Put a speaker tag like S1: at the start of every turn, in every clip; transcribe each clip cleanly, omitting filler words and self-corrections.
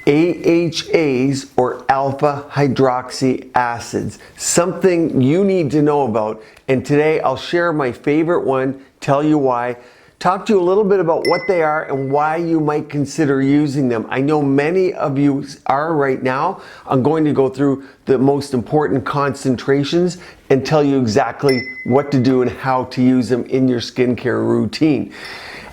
S1: AHAs, or alpha hydroxy acids, something you need to know about. And today I'll share my favorite one, tell you why, talk to you a little bit about what they are and why you might consider using them. I know many of you are right now. I'm going to go through the most important concentrations and tell you exactly what to do and how to use them in your skincare routine.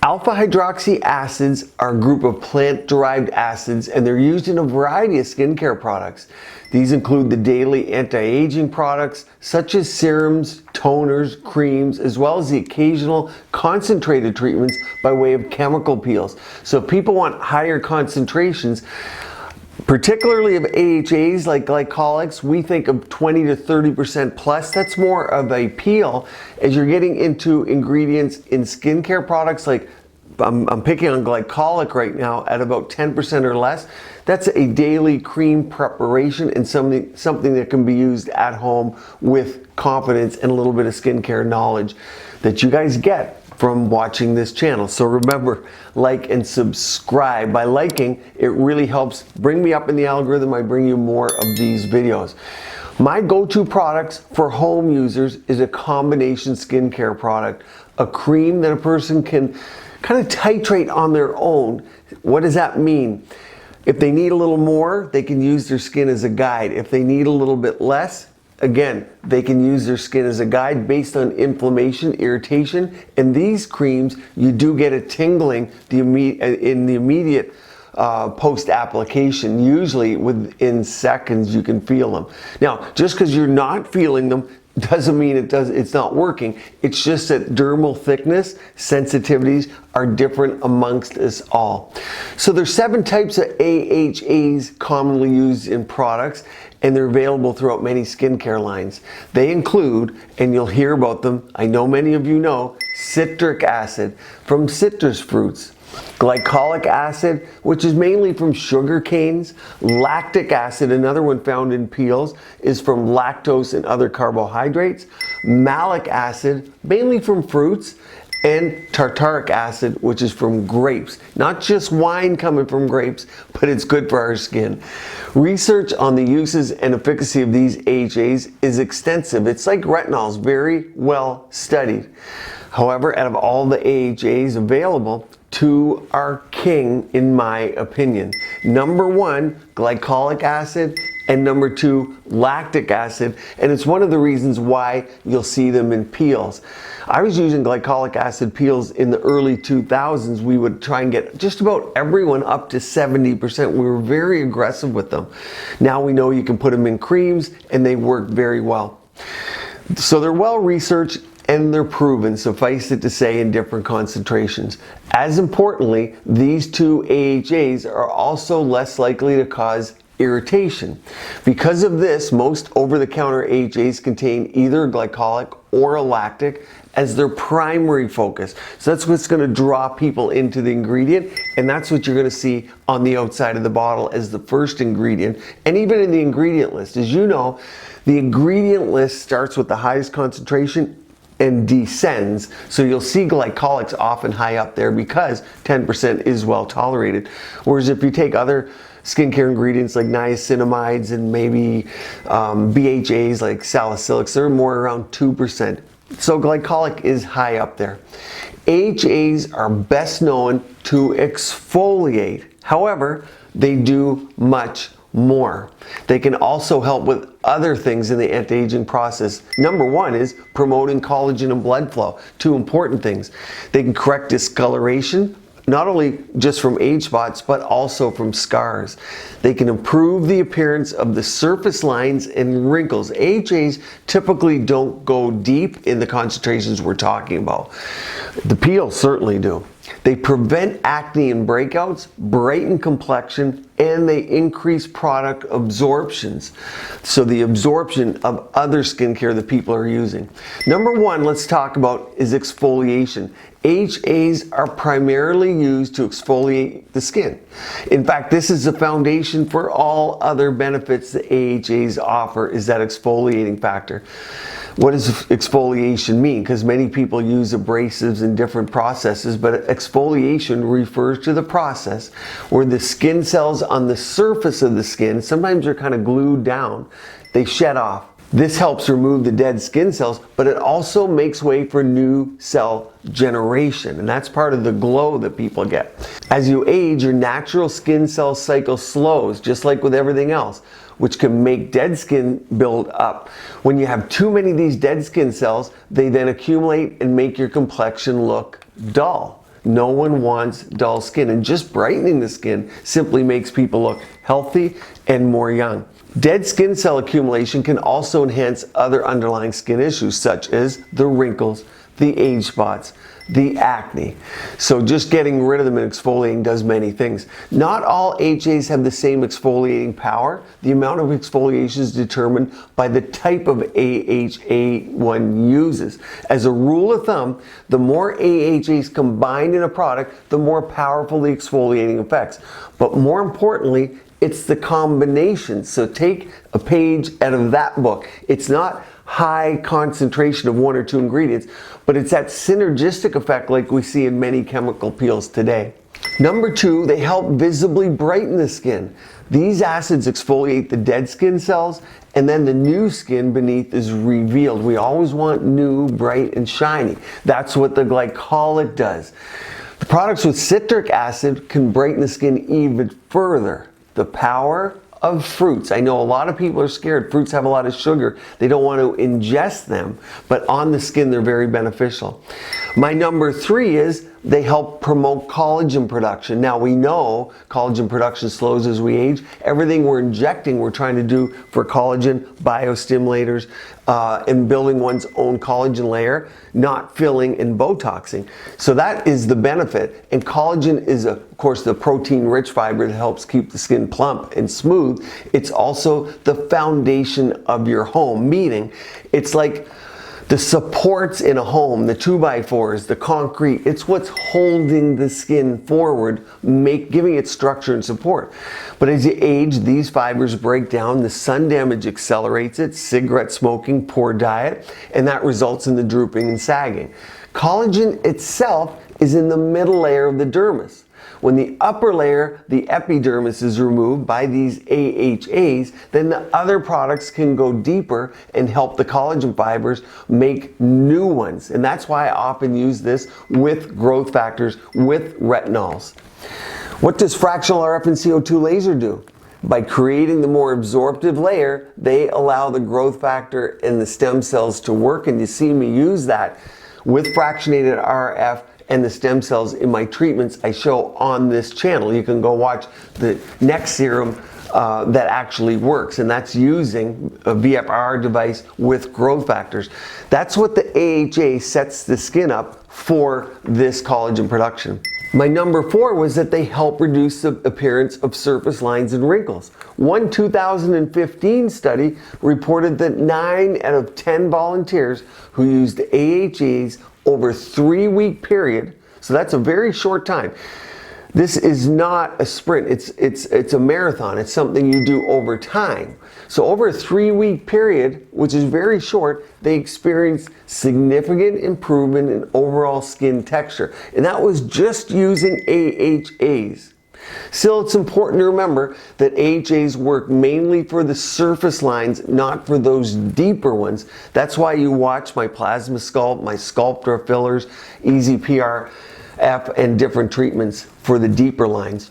S1: Alpha hydroxy acids are a group of plant-derived acids, and they're used in a variety of skincare products. These include the daily anti-aging products such as serums, toners, creams, as well as the occasional concentrated treatments by way of chemical peels. So if people want higher concentrations, particularly of AHAs like glycolics, we think of 20 to 30% plus. That's more of a peel. As you're getting into ingredients in skincare products, like I'm picking on glycolic right now at about 10% or less. That's a daily cream preparation and something that can be used at home with confidence and a little bit of skincare knowledge that you guys get from watching this channel. So remember, like and subscribe. By liking, it really helps bring me up in the algorithm. I bring you more of these videos. My go-to products for home users is a combination skincare product, a cream that a person can kind of titrate on their own. What does that mean? If they need a little more, they can use their skin as a guide. If they need a little bit less, again, they can use their skin as a guide based on inflammation, irritation, and these creams, you do get a tingling in the immediate post-application. Usually within seconds you can feel them. Now, just because you're not feeling them doesn't mean it's not working. It's just that dermal thickness, sensitivities are different amongst us all. So there's 7 types of AHAs commonly used in products, and they're available throughout many skincare lines. They include, and you'll hear about them, I know many of you know, citric acid from citrus fruits, glycolic acid, which is mainly from sugar canes. Lactic acid, another one found in peels, is from lactose and other carbohydrates. Malic acid, mainly from fruits. And tartaric acid, which is from grapes. Not just wine coming from grapes, but it's good for our skin. Research on the uses and efficacy of these AHAs is extensive. It's like retinols, very well studied. However, out of all the AHAs available, 2 are king in my opinion. Number 1, glycolic acid, and number 2, lactic acid, and it's one of the reasons why you'll see them in peels. I was using glycolic acid peels in the early 2000s. We would try and get just about everyone up to 70%. We were very aggressive with them. Now we know you can put them in creams and they work very well. So they're well researched and they're proven, suffice it to say, in different concentrations. As importantly, these 2 AHAs are also less likely to cause irritation. Because of this, most over-the-counter AHAs contain either glycolic or a lactic as their primary focus. So that's what's going to draw people into the ingredient, and that's what you're going to see on the outside of the bottle as the first ingredient. And even in the ingredient list, as you know, the ingredient list starts with the highest concentration and descends. So you'll see glycolics often high up there because 10% is well tolerated. Whereas if you take other skincare ingredients like niacinamides and maybe BHAs like salicylics, they're more around 2%. So glycolic is high up there. AHAs are best known to exfoliate. However, they do much more. They can also help with other things in the anti-aging process. Number 1 is promoting collagen and blood flow. 2 important things. They can correct discoloration, not only just from age spots, but also from scars. They can improve the appearance of the surface lines and wrinkles. AHAs typically don't go deep in the concentrations we're talking about. The peels certainly do. They prevent acne and breakouts, brighten complexion, and they increase product absorptions. So the absorption of other skincare that people are using. Number 1, let's talk about is exfoliation. AHAs are primarily used to exfoliate the skin. In fact, this is the foundation for all other benefits that AHAs offer, is that exfoliating factor. What does exfoliation mean? Because many people use abrasives in different processes, but exfoliation refers to the process where the skin cells on the surface of the skin, sometimes they're kind of glued down, they shed off. This helps remove the dead skin cells, but it also makes way for new cell generation, and that's part of the glow that people get. As you age, your natural skin cell cycle slows, just like with everything else, which can make dead skin build up. When you have too many of these dead skin cells, they then accumulate and make your complexion look dull. No one wants dull skin, and just brightening the skin simply makes people look healthy and more young. Dead skin cell accumulation can also enhance other underlying skin issues such as the wrinkles, the age spots, the acne. So just getting rid of them and exfoliating does many things. Not all HAs have the same exfoliating power. The amount of exfoliation is determined by the type of AHA one uses. As a rule of thumb, the more AHAs combined in a product, the more powerful the exfoliating effects. But more importantly, it's the combination. So take a page out of that book. It's not high concentration of one or two ingredients, but it's that synergistic effect like we see in many chemical peels today. Number two, they help visibly brighten the skin. These acids exfoliate the dead skin cells, and then the new skin beneath is revealed. We always want new, bright, and shiny. That's what the glycolic does. The products with citric acid can brighten the skin even further. The power of fruits. I know a lot of people are scared. Fruits have a lot of sugar. They don't want to ingest them, but on the skin they're very beneficial. My number three is they help promote collagen production. Now we know collagen production slows as we age. Everything we're injecting, we're trying to do for collagen, biostimulators, and building one's own collagen layer, not filling and Botoxing. So that is the benefit. And collagen is, of course, the protein-rich fiber that helps keep the skin plump and smooth. It's also the foundation of your home, meaning it's like the supports in a home, the 2x4s, the concrete, it's what's holding the skin forward, giving it structure and support. But as you age, these fibers break down, the sun damage accelerates it, cigarette smoking, poor diet, and that results in the drooping and sagging. Collagen itself is in the middle layer of the dermis. When the upper layer, the epidermis, is removed by these AHAs, then the other products can go deeper and help the collagen fibers make new ones. And that's why I often use this with growth factors, with retinols. What does fractional RF and CO2 laser do? By creating the more absorptive layer, they allow the growth factor and the stem cells to work, and you see me use that with fractionated RF and the stem cells in my treatments I show on this channel. You can go watch the next serum that actually works, and that's using a VFR device with growth factors. That's what the AHA sets the skin up for, this collagen production. My number four was that they help reduce the appearance of surface lines and wrinkles. One 2015 study reported that 9 out of 10 volunteers who used AHAs over a 3-week period, so that's a very short time. This is not a sprint, it's a marathon. It's something you do over time. So over a 3-week period, which is very short, they experienced significant improvement in overall skin texture. And that was just using AHAs. Still, it's important to remember that AHAs work mainly for the surface lines, not for those deeper ones. That's why you watch my plasma sculpt, my Sculptra fillers, Easy PRF, and different treatments for the deeper lines.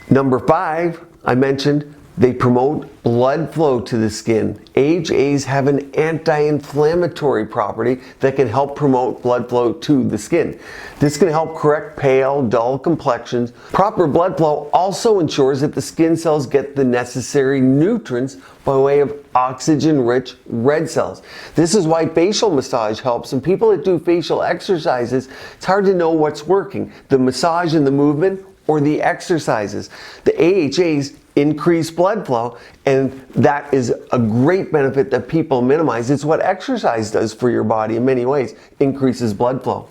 S1: Number 5, I mentioned, they promote blood flow to the skin. AHAs have an anti-inflammatory property that can help promote blood flow to the skin. This can help correct pale, dull complexions. Proper blood flow also ensures that the skin cells get the necessary nutrients by way of oxygen-rich red cells. This is why facial massage helps, and people that do facial exercises, it's hard to know what's working, the massage and the movement or the exercises. The AHAs increase blood flow, and that is a great benefit that people minimize. It's what exercise does for your body in many ways, increases blood flow.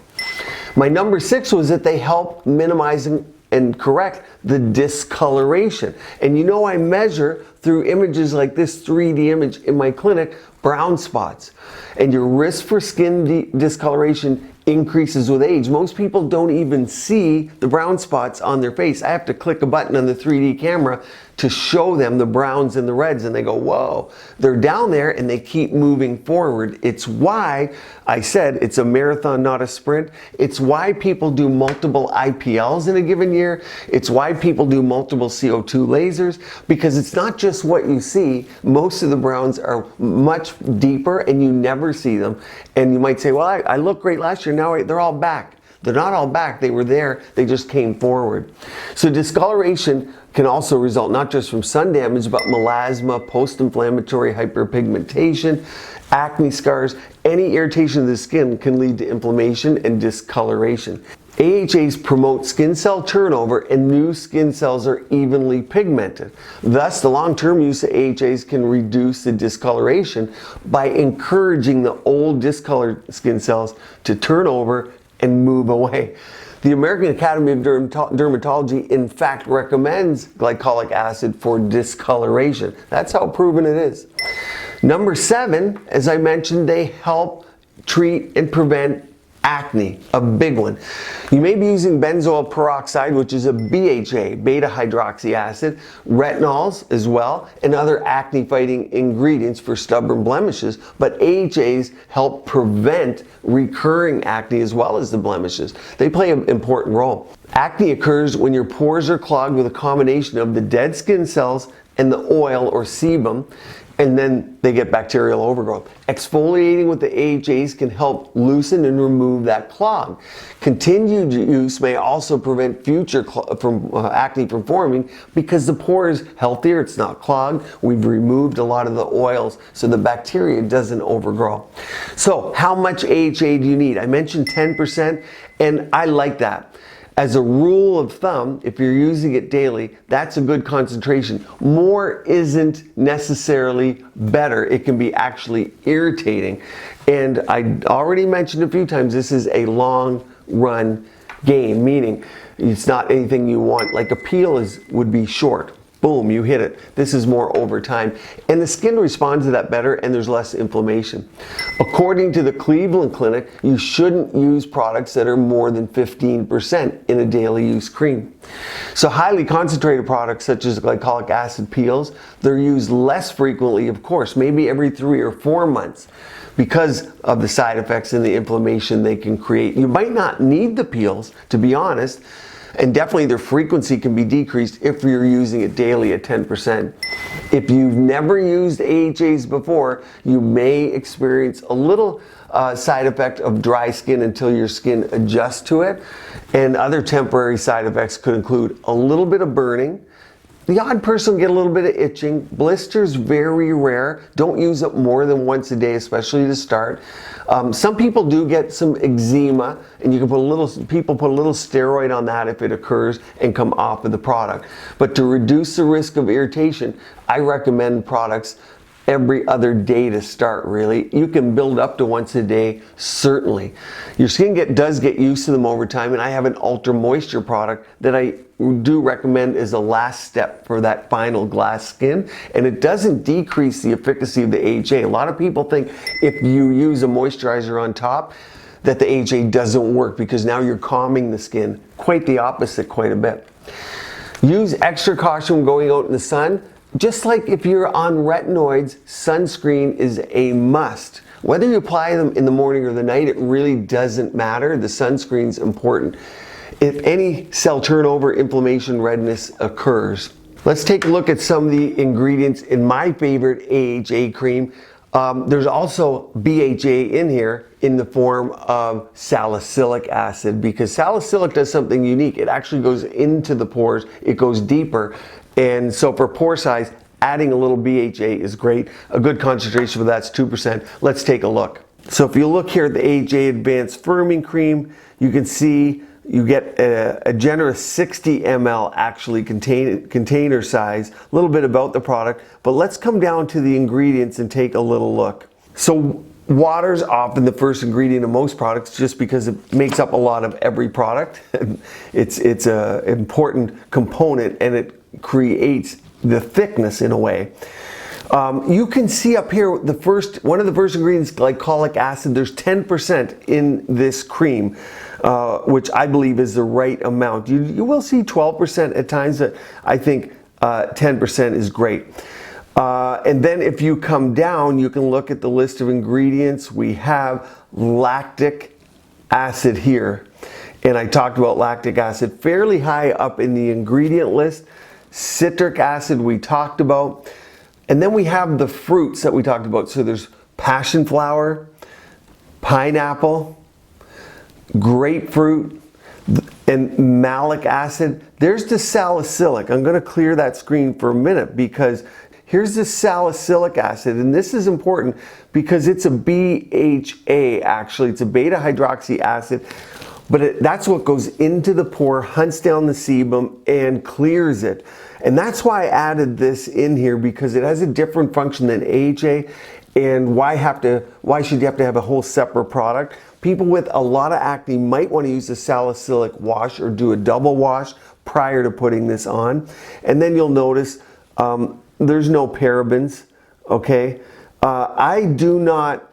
S1: My number 6 was that they help minimizing and correct the discoloration. And you know, I measure through images like this 3D image in my clinic brown spots. And your risk for skin discoloration increases with age. Most people don't even see the brown spots on their face. I have to click a button on the 3D camera to show them the browns and the reds, and they go, whoa, they're down there, and they keep moving forward. It's why I said it's a marathon, not a sprint. It's why people do multiple IPLs in a given year. It's why people do multiple CO2 lasers, because it's not just what you see. Most of the browns are much deeper and you never see them. And you might say, well, I looked great last year, now they're all back. They're not all back, they were there, they just came forward. So discoloration can also result not just from sun damage, but melasma, post-inflammatory hyperpigmentation, acne scars. Any irritation of the skin can lead to inflammation and discoloration. AHAs promote skin cell turnover, and new skin cells are evenly pigmented. Thus, the long-term use of AHAs can reduce the discoloration by encouraging the old discolored skin cells to turn over and move away. The American Academy of Dermatology, in fact, recommends glycolic acid for discoloration. That's how proven it is. Number 7, as I mentioned, they help treat and prevent acne, a big one. You may be using benzoyl peroxide, which is a BHA, beta hydroxy acid, retinols as well, and other acne fighting ingredients for stubborn blemishes, but AHAs help prevent recurring acne as well as the blemishes. They play an important role. Acne occurs when your pores are clogged with a combination of the dead skin cells and the oil or sebum, and then they get bacterial overgrowth. Exfoliating with the AHAs can help loosen and remove that clog. Continued use may also prevent future acne from forming because the pore is healthier, it's not clogged. We've removed a lot of the oils so the bacteria doesn't overgrow. So how much AHA do you need? I mentioned 10%, and I like that. As a rule of thumb, if you're using it daily, that's a good concentration. More isn't necessarily better. It can be actually irritating. And I already mentioned a few times, this is a long run game, meaning it's not anything you want, like a peel would be short. Boom, you hit it. This is more over time. And the skin responds to that better, and there's less inflammation. According to the Cleveland Clinic, you shouldn't use products that are more than 15% in a daily use cream. So highly concentrated products such as glycolic acid peels, they're used less frequently, of course, maybe every 3 or 4 months, because of the side effects and the inflammation they can create. You might not need the peels, to be honest, and definitely their frequency can be decreased if you're using it daily at 10%. If you've never used AHAs before, you may experience a little side effect of dry skin until your skin adjusts to it. And other temporary side effects could include a little bit of burning. The odd person will get a little bit of itching. Blisters, very rare. Don't use it more than once a day, especially to start. Some people do get some eczema, and you can people put a little steroid on that if it occurs and come off of the product. But to reduce the risk of irritation, I recommend products every other day to start, really. You can build up to once a day, certainly. Your skin does get used to them over time, and I have an Ultra Moisture product that I do recommend as a last step for that final glass skin, and it doesn't decrease the efficacy of the AHA. A lot of people think if you use a moisturizer on top that the AHA doesn't work because now you're calming the skin. Quite the opposite, quite a bit. Use extra caution when going out in the sun. Just like if you're on retinoids, sunscreen is a must. Whether you apply them in the morning or the night, it really doesn't matter. The sunscreen's important. If any cell turnover, inflammation, redness occurs. Let's take a look at some of the ingredients in my favorite AHA cream. There's also BHA in here in the form of salicylic acid, because salicylic does something unique. It actually goes into the pores, it goes deeper. And so for pore size, adding a little BHA is great. A good concentration for that's 2%. Let's take a look. So if you look here at the AHA Advanced Firming Cream, you can see you get a generous 60 ml actually container size. A little bit about the product, but let's come down to the ingredients and take a little look. So Water's often the first ingredient of most products just because it makes up a lot of every product. It's an important component and it creates the thickness in a way. You can see up here one of the first ingredients, glycolic acid. There's 10% in this cream, which I believe is the right amount. You will see 12% at times, but I think 10% is great. And then if you come down, you can look at the list of ingredients. We have lactic acid here. And I talked about lactic acid fairly high up in the ingredient list. Citric acid we talked about. And then we have the fruits that we talked about. So there's passion flower, pineapple, grapefruit, and malic acid. There's the salicylic. I'm going to clear that screen for a minute because here's the salicylic acid, and this is important because it's a BHA actually. It's a beta hydroxy acid, but that's what goes into the pore, hunts down the sebum, and clears it. And that's why I added this in here, because it has a different function than AHA. And why should you have to have a whole separate product? People with a lot of acne might want to use a salicylic wash or do a double wash prior to putting this on. And then you'll notice there's no parabens, okay? I do not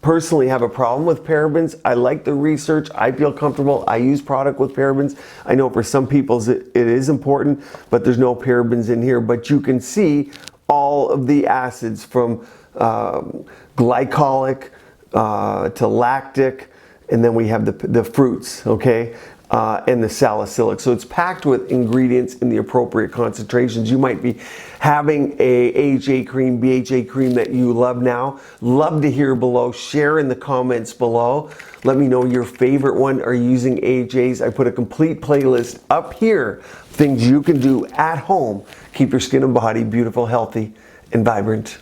S1: personally have a problem with parabens. I like the research. I feel comfortable. I use product with parabens. I know for some people it is important, but there's no parabens in here. But you can see all of the acids from glycolic to lactic, and then we have the fruits, okay? And the salicylic. So it's packed with ingredients in the appropriate concentrations. You might be having a AHA cream, BHA cream that you love now. Love to hear below. Share in the comments below. Let me know your favorite one. Are you using AHAs? I put a complete playlist up here. Things you can do at home. Keep your skin and body beautiful, healthy, and vibrant.